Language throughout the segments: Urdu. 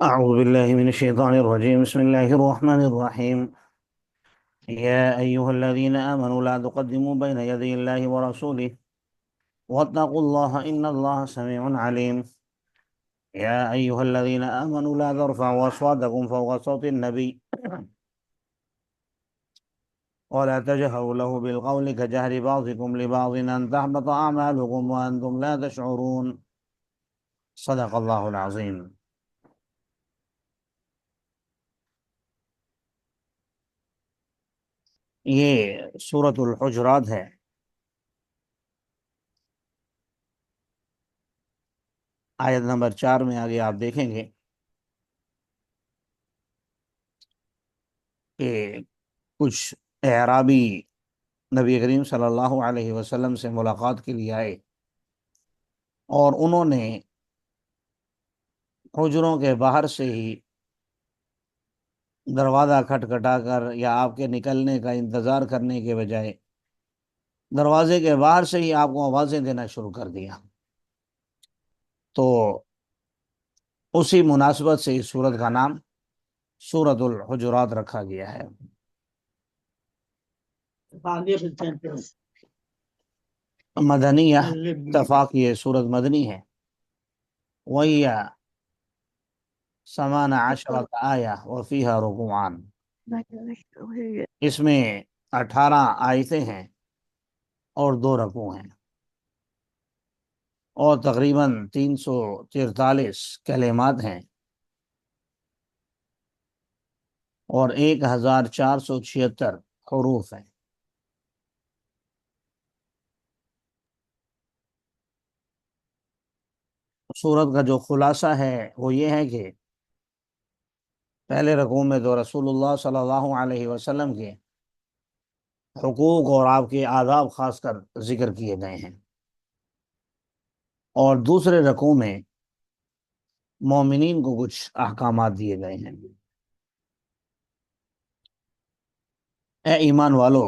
أعوذ بالله من الشيطان الرجيم. بسم الله الرحمن الرحيم. يا أيها الذين آمنوا لا تقدموا بين يدي الله ورسوله واتقوا الله إن الله سميع عليم. يا أيها الذين آمنوا لا ترفعوا أصواتكم فوق صوت النبي ولا تجهروا له بالقول كجهر بعضكم لبعض أن تحبط أعمالكم وأنتم لا تشعرون. صدق الله العظيم. یہ سورۃ الحجرات ہے. آیت نمبر 4 میں آگے آپ دیکھیں گے کہ کچھ اعرابی نبی کریم صلی اللہ علیہ وسلم سے ملاقات کے لیے آئے اور انہوں نے حجروں کے باہر سے ہی دروازہ کھٹکھٹا کر یا آپ کے نکلنے کا انتظار کرنے کے بجائے دروازے کے باہر سے ہی آپ کو آوازیں دینا شروع کر دیا. تو اسی مناسبت سے اس سورت کا نام سورۃ الحجرات رکھا گیا ہے. مدنیہ، اتفاق یہ سورت مدنی ہے. وہی 18 آیہ وفیہا رکوعان، اس میں 18 آیتیں ہیں اور 2 رکوع ہیں اور تقریباً 343 کلمات ہیں اور 1476 حروف ہیں. سورت کا جو خلاصہ ہے وہ یہ ہے کہ پہلے رکوع میں تو رسول اللہ صلی اللہ علیہ وسلم کے حقوق اور آپ کے آداب خاص کر ذکر کیے گئے ہیں، اور دوسرے رکوع میں مومنین کو کچھ احکامات دیے گئے ہیں. اے ایمان والو،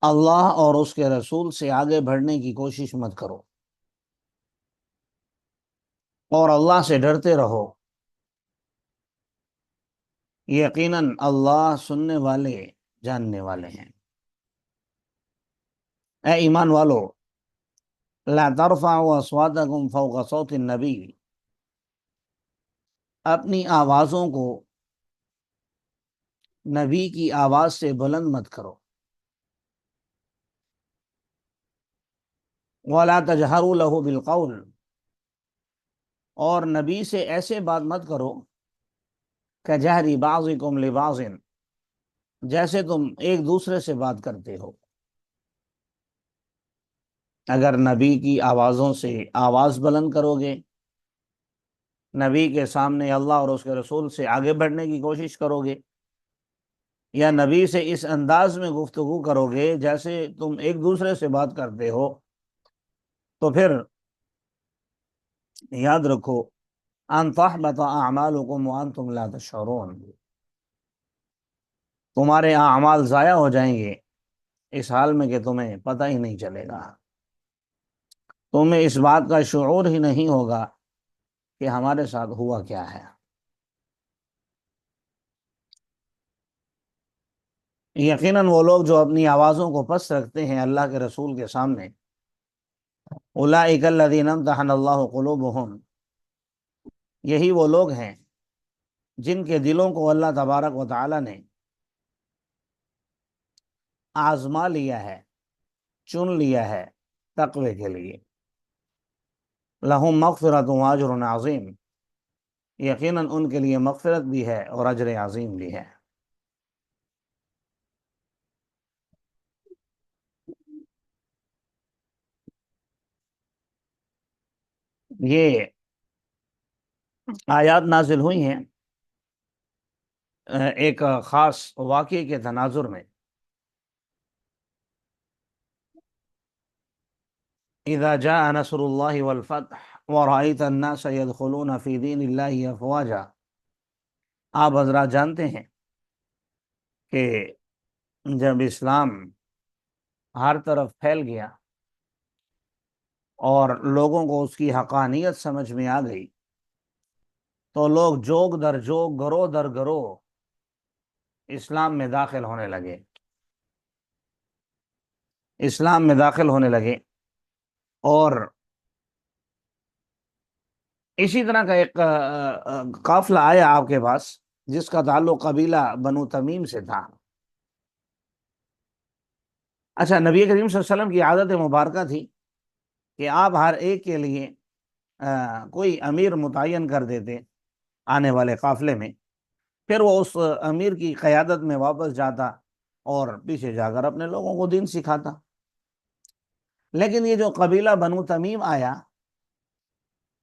اللہ اور اس کے رسول سے آگے بڑھنے کی کوشش مت کرو اور اللہ سے ڈرتے رہو، یقیناً اللہ سننے والے جاننے والے ہیں. اے ایمان والو، لا ترفعوا اصواتکم فوق صوت النبی، اپنی آوازوں کو نبی کی آواز سے بلند مت کرو. ولا تجہروا لہ بالقول، اور نبی سے ایسے بات مت کرو کجہر بعضکم لبعض، جیسے تم ایک دوسرے سے بات کرتے ہو. اگر نبی کی آوازوں سے آواز بلند کرو گے، نبی کے سامنے اللہ اور اس کے رسول سے آگے بڑھنے کی کوشش کرو گے، یا نبی سے اس انداز میں گفتگو کرو گے جیسے تم ایک دوسرے سے بات کرتے ہو، تو پھر یاد رکھو ان تحبط اعمالکم وانتم لا تشعرون، تمہارے اعمال ضائع ہو جائیں گے اس حال میں کہ تمہیں پتہ ہی نہیں چلے گا، تمہیں اس بات کا شعور ہی نہیں ہوگا کہ ہمارے ساتھ ہوا کیا ہے. یقیناً وہ لوگ جو اپنی آوازوں کو پست رکھتے ہیں اللہ کے رسول کے سامنے، اولئک الذین امتحن اللہ قلوبہم، یہی وہ لوگ ہیں جن کے دلوں کو اللہ تبارک و تعالی نے آزما لیا ہے، چن لیا ہے تقوی کے لیے. لہم مغفرۃ واجر عظیم، یقیناً ان کے لیے مغفرت بھی ہے اور اجر عظیم بھی ہے. یہ آیات نازل ہوئی ہیں ایک خاص واقعے کے تناظر میں. اذا جاء نصر اللہ والفتح ورأیت الناس يدخلون فی دین اللہ افواجا، آپ حضرات جانتے ہیں کہ جب اسلام ہر طرف پھیل گیا اور لوگوں کو اس کی حقانیت سمجھ میں آ گئی، تو لوگ جوگ در جوگ، گروہ در گروہ اسلام میں داخل ہونے لگے، اسلام میں داخل ہونے لگے۔ اور اسی طرح کا ایک قافلہ آیا آپ کے پاس جس کا تعلق قبیلہ بنو تمیم سے تھا۔ اچھا، نبی کریم صلی اللہ علیہ وسلم کی عادت مبارکہ تھی کہ آپ ہر ایک کے لیے کوئی امیر متعین کر دیتے آنے والے قافلے میں، پھر وہ اس امیر کی قیادت میں واپس جاتا اور پیچھے جا کر اپنے لوگوں کو دین سکھاتا۔ لیکن یہ جو قبیلہ بنو تمیم آیا،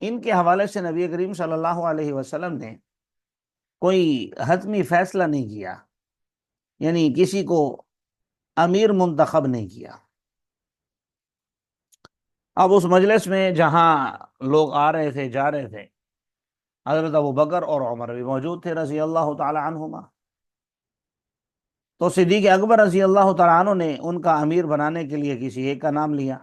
ان کے حوالے سے نبی کریم صلی اللہ علیہ وسلم نے کوئی حتمی فیصلہ نہیں کیا، یعنی کسی کو امیر منتخب نہیں کیا۔ اب اس مجلس میں جہاں لوگ آ رہے تھے، جا رہے تھے، حضرت ابو بکر اور عمر بھی موجود تھے رضی اللہ تعالی عنہما۔ تو صدیق اکبر رضی اللہ تعالیٰ عنہ نے ان کا امیر بنانے کے لیے کسی ایک کا نام لیا،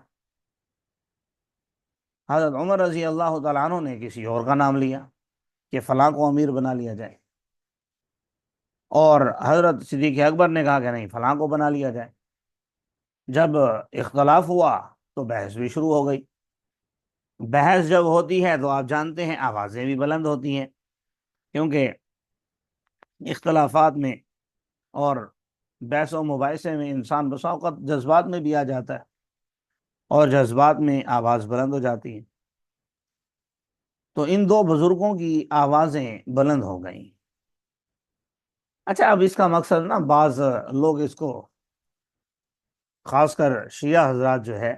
حضرت عمر رضی اللہ تعالیٰ عنہ نے کسی اور کا نام لیا کہ فلاں کو امیر بنا لیا جائے، اور حضرت صدیق اکبر نے کہا کہ نہیں، فلاں کو بنا لیا جائے۔ جب اختلاف ہوا تو بحث بھی شروع ہو گئی۔ بحث جب ہوتی ہے تو آپ جانتے ہیں آوازیں بھی بلند ہوتی ہیں، کیونکہ اختلافات میں اور بحث و مباحثے میں انسان بسا اوقات جذبات میں بھی آ جاتا ہے، اور جذبات میں آواز بلند ہو جاتی ہے۔ تو ان دو بزرگوں کی آوازیں بلند ہو گئیں۔ اچھا، اب اس کا مقصد نا، بعض لوگ اس کو، خاص کر شیعہ حضرات جو ہے،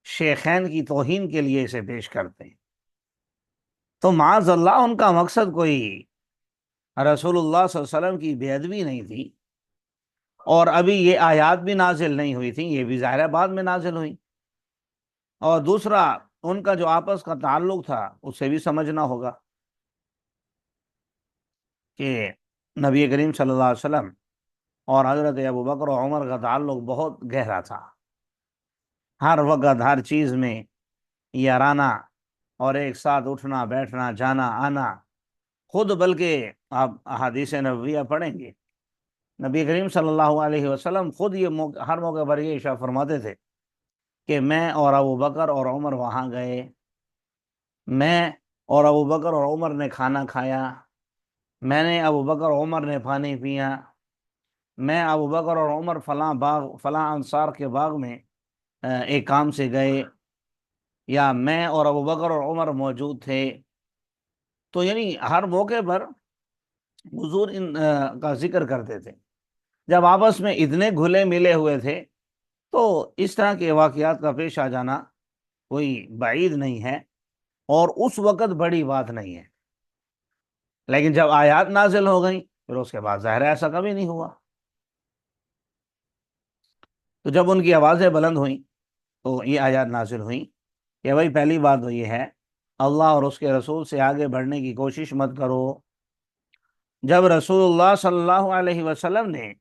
شیخین کی توہین کے لیے اسے پیش کرتے ہیں۔ تو معاذ اللہ ان کا مقصد کوئی رسول اللہ صلی اللہ علیہ وسلم کی بے ادبی نہیں تھی، اور ابھی یہ آیات بھی نازل نہیں ہوئی تھی، یہ بھی ظاہر بعد میں نازل ہوئی۔ اور دوسرا، ان کا جو آپس کا تعلق تھا اسے بھی سمجھنا ہوگا کہ نبی کریم صلی اللہ علیہ وسلم اور حضرت ابو بکر و عمر کا تعلق بہت گہرا تھا، ہر وقت ہر چیز میں یارانہ، اور ایک ساتھ اٹھنا بیٹھنا جانا آنا۔ خود بلکہ آپ احادیث نبویہ پڑھیں گے، نبی کریم صلی اللہ علیہ وسلم خود یہ ہر موقع پر یہ ارشاد فرماتے تھے کہ میں اور ابو بکر اور عمر وہاں گئے، میں اور ابو بکر اور عمر نے کھانا کھایا، میں نے ابو بکر اور عمر نے پانی پیا، میں ابو بکر اور عمر فلاں باغ، فلاں انصار کے باغ میں ایک کام سے گئے، یا میں اور ابو بکر اور عمر موجود تھے۔ تو یعنی ہر موقع پر حضور ان کا ذکر کرتے تھے۔ جب آپس میں اتنے گھلے ملے ہوئے تھے تو اس طرح کے واقعات کا پیش آ جانا کوئی بعید نہیں ہے، اور اس وقت بڑی بات نہیں ہے۔ لیکن جب آیات نازل ہو گئیں پھر اس کے بعد ظاہر ایسا کبھی نہیں ہوا۔ تو جب ان کی آوازیں بلند ہوئیں تو یہ آیات نازل ہوئیں کہ بھائی پہلی بات تو یہ ہے، اللہ اور اس کے رسول سے آگے بڑھنے کی کوشش مت کرو۔ جب رسول اللہ صلی اللہ علیہ وسلم نے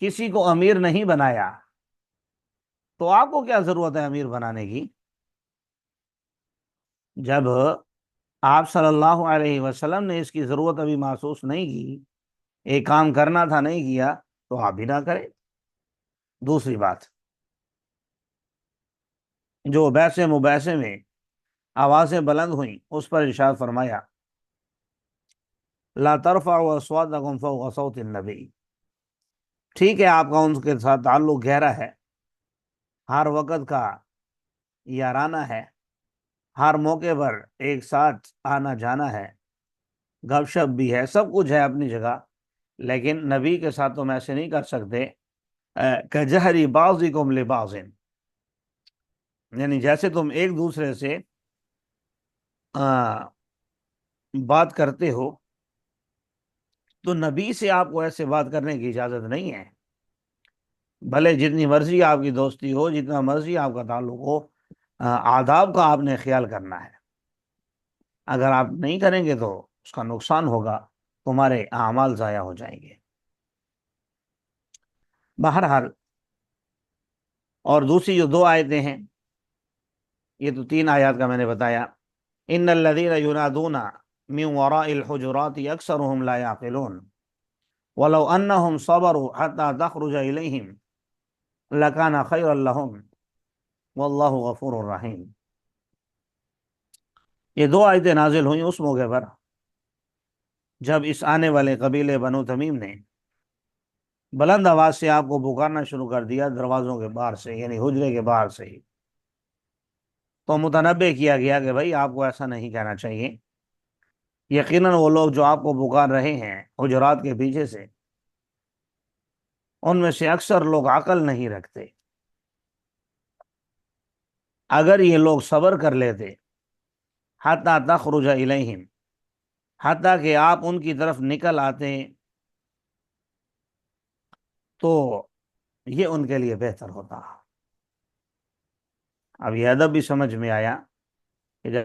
کسی کو امیر نہیں بنایا تو آپ کو کیا ضرورت ہے امیر بنانے کی؟ جب آپ صلی اللہ علیہ وسلم نے اس کی ضرورت ابھی محسوس نہیں کی، ایک کام کرنا تھا نہیں کیا، تو آپ بھی نہ کریں۔ دوسری بات، جو بحث مباحثے میں آوازیں بلند ہوئیں اس پر ارشاد فرمایا لا ترفعوا اصواتکم فوق صوت النبی۔ ٹھیک ہے، آپ کا ان کے ساتھ تعلق گہرا ہے، ہر وقت کا یارانہ ہے، ہر موقع پر ایک ساتھ آنا جانا ہے، گپ شپ بھی ہے، سب کچھ ہے اپنی جگہ، لیکن نبی کے ساتھ تم ایسے نہیں کر سکتے کجہری بعضکم لبعض، یعنی جیسے تم ایک دوسرے سے بات کرتے ہو تو نبی سے آپ کو ایسے بات کرنے کی اجازت نہیں ہے۔ بھلے جتنی مرضی آپ کی دوستی ہو، جتنا مرضی آپ کا تعلق ہو، آداب کا آپ نے خیال کرنا ہے۔ اگر آپ نہیں کریں گے تو اس کا نقصان ہوگا، تمہارے اعمال ضائع ہو جائیں گے۔ بہرحال، اور دوسری جو دو آیتیں ہیں، یہ تو 3 آیات کا میں نے بتایا، ان الذین ینادون من وراء الحجرات اکثرهم لا يعقلون ولو انهم صبروا حتى تخرج اليهم لكان خيرا لهم والله غفور رحیم۔ یہ دو آیتیں نازل ہوئیں اس موقع پر جب اس آنے والے قبیلے بنو تمیم نے بلند آواز سے آپ کو پکارنا شروع کر دیا دروازوں کے باہر سے، یعنی حجرے کے باہر سے ہی۔ تو متنبہ کیا گیا کہ بھائی آپ کو ایسا نہیں کہنا چاہیے، یقیناً وہ لوگ جو آپ کو پکار رہے ہیں حجرات کے پیچھے سے، ان میں سے اکثر لوگ عقل نہیں رکھتے۔ اگر یہ لوگ صبر کر لیتے حتی تخرج الیہم، حتیٰ کہ آپ ان کی طرف نکل آتے، تو یہ ان کے لیے بہتر ہوتا۔ اب یہ ادب بھی سمجھ میں آیا کہ جب